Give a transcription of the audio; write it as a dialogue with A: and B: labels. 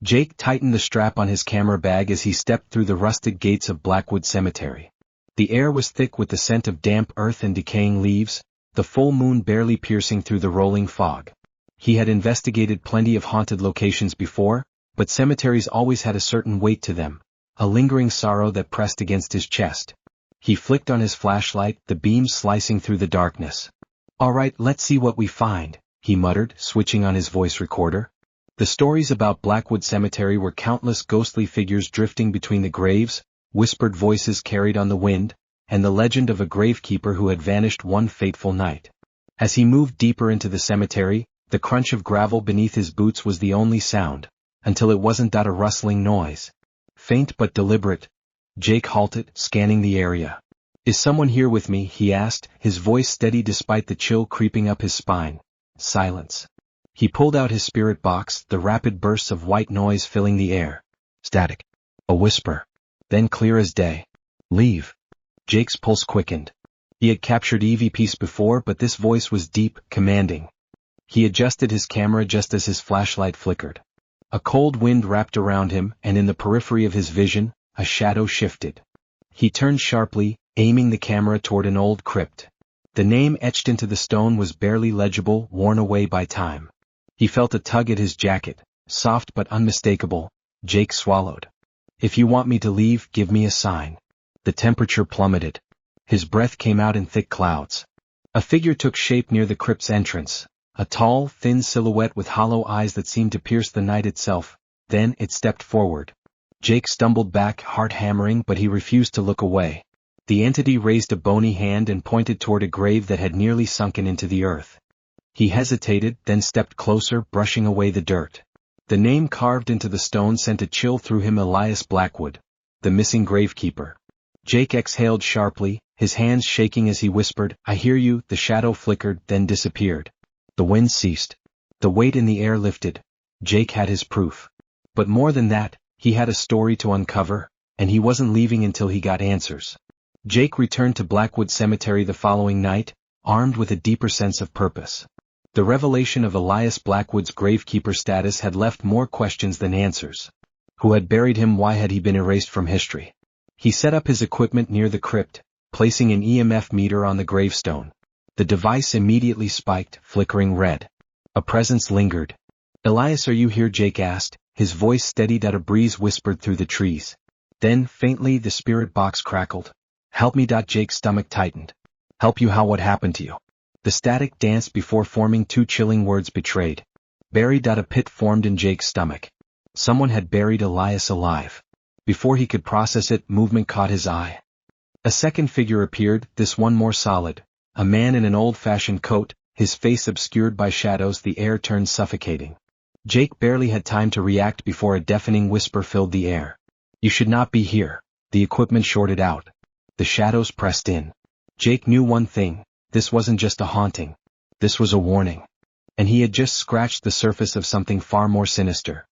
A: Jake tightened the strap on his camera bag as he stepped through the rusted gates of Blackwood Cemetery. The air was thick with the scent of damp earth and decaying leaves, the full moon barely piercing through the rolling fog. He had investigated plenty of haunted locations before, but cemeteries always had a certain weight to them, a lingering sorrow that pressed against his chest. He flicked on his flashlight, the beam slicing through the darkness. "All right, let's see what we find," he muttered, switching on his voice recorder. The stories about Blackwood Cemetery were countless ghostly figures drifting between the graves, whispered voices carried on the wind, and the legend of a gravekeeper who had vanished one fateful night. As he moved deeper into the cemetery, the crunch of gravel beneath his boots was the only sound, until it wasn't that a rustling noise. Faint but deliberate. Jake halted, scanning the area. "Is someone here with me?" he asked, his voice steady despite the chill creeping up his spine. Silence. He pulled out his spirit box, the rapid bursts of white noise filling the air. Static. A whisper. Then clear as day. "Leave." Jake's pulse quickened. He had captured EVPs before, but this voice was deep, commanding. He adjusted his camera just as his flashlight flickered. A cold wind wrapped around him, and in the periphery of his vision, a shadow shifted. He turned sharply, aiming the camera toward an old crypt. The name etched into the stone was barely legible, worn away by time. He felt a tug at his jacket, soft but unmistakable. Jake swallowed. "If you want me to leave, give me a sign." The temperature plummeted. His breath came out in thick clouds. A figure took shape near the crypt's entrance, a tall, thin silhouette with hollow eyes that seemed to pierce the night itself. Then it stepped forward. Jake stumbled back, heart hammering, but he refused to look away. The entity raised a bony hand and pointed toward a grave that had nearly sunken into the earth. He hesitated, then stepped closer, brushing away the dirt. The name carved into the stone sent a chill through him. Elias Blackwood, the missing gravekeeper. Jake exhaled sharply, his hands shaking as he whispered, "I hear you." The shadow flickered, then disappeared. The wind ceased. The weight in the air lifted. Jake had his proof. But more than that, he had a story to uncover, and he wasn't leaving until he got answers. Jake returned to Blackwood Cemetery the following night, armed with a deeper sense of purpose. The revelation of Elias Blackwood's gravekeeper status had left more questions than answers. Who had buried him? Why had he been erased from history? He set up his equipment near the crypt, placing an EMF meter on the gravestone. The device immediately spiked, flickering red. A presence lingered. "Elias, are you here?" Jake asked, his voice steadied as a breeze whispered through the trees. Then, faintly, the spirit box crackled. "Help me." Jake's stomach tightened. "Help you how? What happened to you?" The static danced before forming two chilling words: betrayed. Buried. A pit formed in Jake's stomach. Someone had buried Elias alive. Before he could process it, movement caught his eye. A second figure appeared, this one more solid. A man in an old-fashioned coat, his face obscured by shadows. The air turned suffocating. Jake barely had time to react before a deafening whisper filled the air. "You should not be here." The equipment shorted out. The shadows pressed in. Jake knew one thing: this wasn't just a haunting. This was a warning. And he had just scratched the surface of something far more sinister.